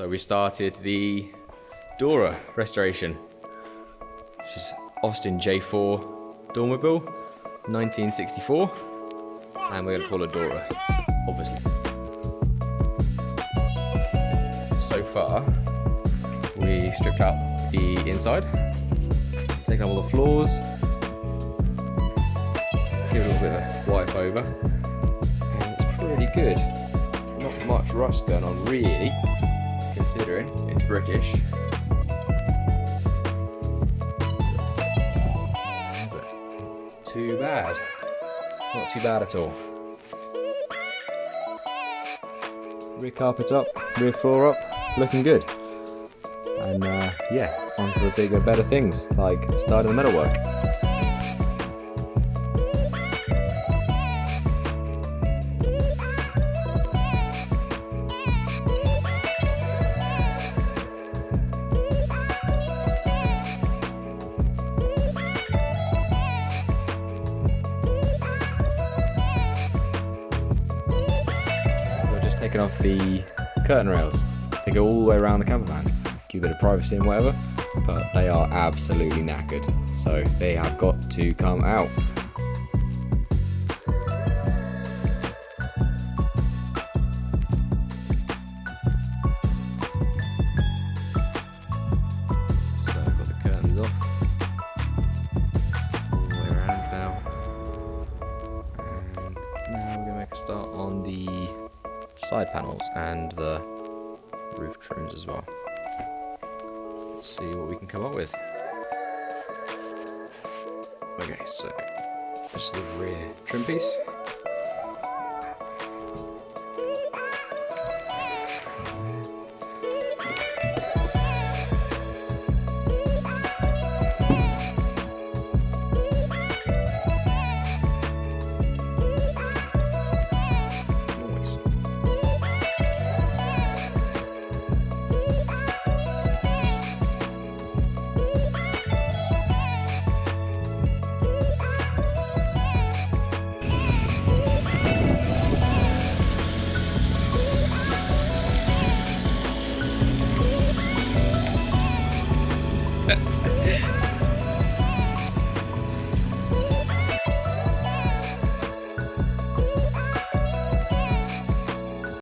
So we started the Dora restoration, which is Austin J4 Dormobile, 1964, and we're gonna call her Dora, obviously. So far, we stripped out the inside, taken out all the floors, give it a little bit of a wipe over, and it's pretty good. Not much rust going on really, considering it's British. But too bad. Not too bad at all. Rear carpet's up, rear floor up, looking good. And yeah, on to the bigger, better things, like starting the metalwork. Taking off the curtain rails. They go all the way around the campervan, give a bit of privacy and whatever, but they are absolutely knackered, so they have got to come out. So I've got the curtains off, all the way around now, and now we're going to make a start on the side panels and the roof trims as well. Let's see what we can come up with. Okay, so this is the rear trim piece.